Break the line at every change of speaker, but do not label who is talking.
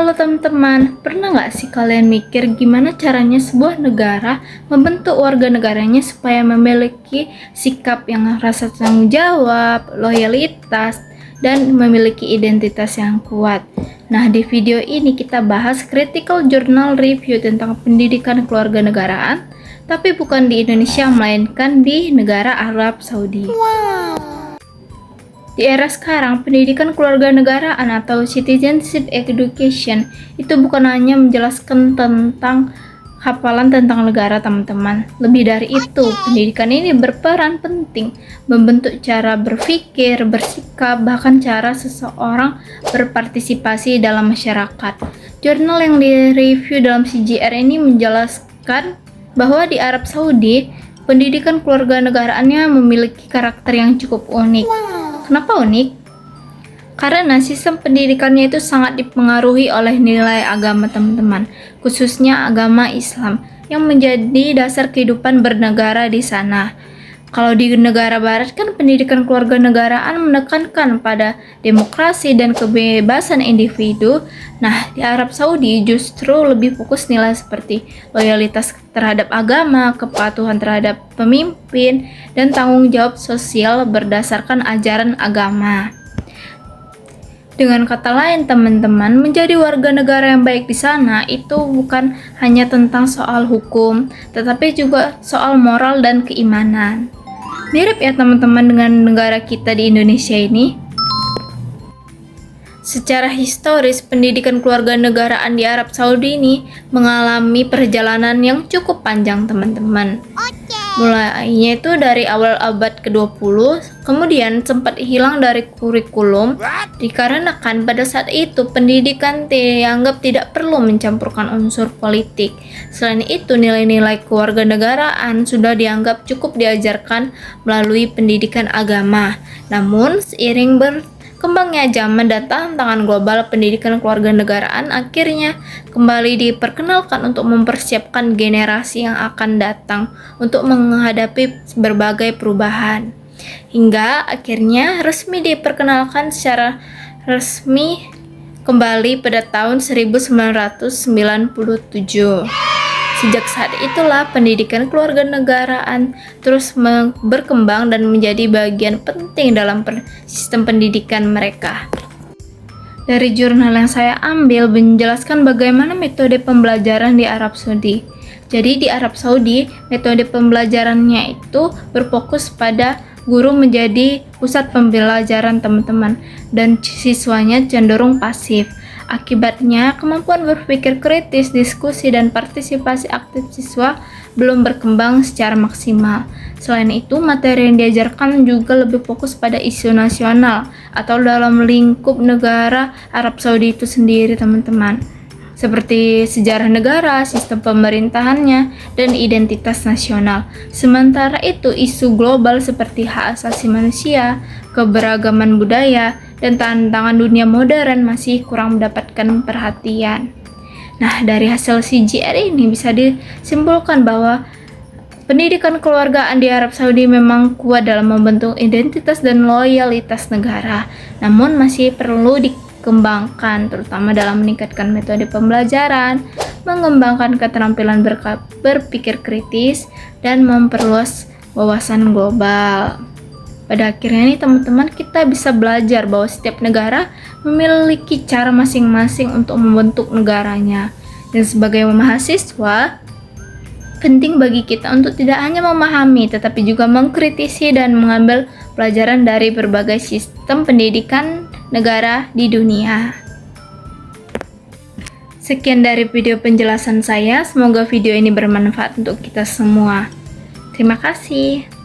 Halo teman-teman, pernah nggak sih kalian mikir gimana caranya sebuah negara membentuk warga negaranya supaya memiliki sikap yang rasa tanggung jawab, loyalitas, dan memiliki identitas yang kuat? Nah, di video ini kita bahas critical journal review tentang pendidikan keluarganegaraan, tapi bukan di Indonesia, melainkan di negara Arab Saudi. Di era sekarang, pendidikan keluarganegaraan atau citizenship education itu bukan hanya menjelaskan tentang hafalan tentang negara, teman-teman. Lebih dari itu, pendidikan ini berperan penting membentuk cara berpikir, bersikap, bahkan cara seseorang berpartisipasi dalam masyarakat. Jurnal yang direview dalam CJR ini menjelaskan bahwa di Arab Saudi, pendidikan keluarganegaraannya memiliki karakter yang cukup unik. Kenapa unik? Karena sistem pendidikannya itu sangat dipengaruhi oleh nilai agama, teman-teman, khususnya agama Islam yang menjadi dasar kehidupan bernegara di sana. Kalau di negara barat kan pendidikan keluarganegaraan menekankan pada demokrasi dan kebebasan individu. Nah, di Arab Saudi justru lebih fokus nilai seperti loyalitas terhadap agama, kepatuhan terhadap pemimpin, dan tanggung jawab sosial berdasarkan ajaran agama. Dengan kata lain, teman-teman, menjadi warga negara yang baik di sana itu bukan hanya tentang soal hukum, tetapi juga soal moral dan keimanan. Mirip ya teman-teman dengan negara kita di Indonesia ini. Secara historis, pendidikan keluarganegaraan di Arab Saudi ini mengalami perjalanan yang cukup panjang, teman-teman. Mulainya itu dari awal abad ke-20, kemudian sempat hilang dari kurikulum dikarenakan pada saat itu pendidikan dianggap tidak perlu mencampurkan unsur politik. Selain itu, nilai-nilai kewarganegaraan sudah dianggap cukup diajarkan melalui pendidikan agama. Namun, seiring berkembangnya zaman dan tantangan global, pendidikan kewarganegaraan akhirnya kembali diperkenalkan untuk mempersiapkan generasi yang akan datang untuk menghadapi berbagai perubahan. Hingga akhirnya resmi diperkenalkan secara resmi kembali pada tahun 1997. Sejak saat itulah pendidikan keluarganegaraan terus berkembang dan menjadi bagian penting dalam sistem pendidikan mereka. Dari jurnal yang saya ambil menjelaskan bagaimana metode pembelajaran di Arab Saudi. Jadi di Arab Saudi, metode pembelajarannya itu berfokus pada guru menjadi pusat pembelajaran, teman-teman, dan siswanya cenderung pasif. Akibatnya, kemampuan berpikir kritis, diskusi, dan partisipasi aktif siswa belum berkembang secara maksimal. Selain itu, materi yang diajarkan juga lebih fokus pada isu nasional atau dalam lingkup negara Arab Saudi itu sendiri, teman-teman, seperti sejarah negara, sistem pemerintahannya, dan identitas nasional. Sementara itu, isu global seperti hak asasi manusia, keberagaman budaya, dan tantangan dunia modern masih kurang mendapatkan perhatian. Nah, dari hasil CJR ini bisa disimpulkan bahwa pendidikan keluargaan di Arab Saudi memang kuat dalam membentuk identitas dan loyalitas negara, namun masih perlu dikembangkan, terutama dalam meningkatkan metode pembelajaran, mengembangkan keterampilan berpikir kritis, dan memperluas wawasan global. Pada akhirnya nih teman-teman, kita bisa belajar bahwa setiap negara memiliki cara masing-masing untuk membentuk negaranya. Dan sebagai mahasiswa, penting bagi kita untuk tidak hanya memahami, tetapi juga mengkritisi dan mengambil pelajaran dari berbagai sistem pendidikan negara di dunia. Sekian dari video penjelasan saya, semoga video ini bermanfaat untuk kita semua. Terima kasih.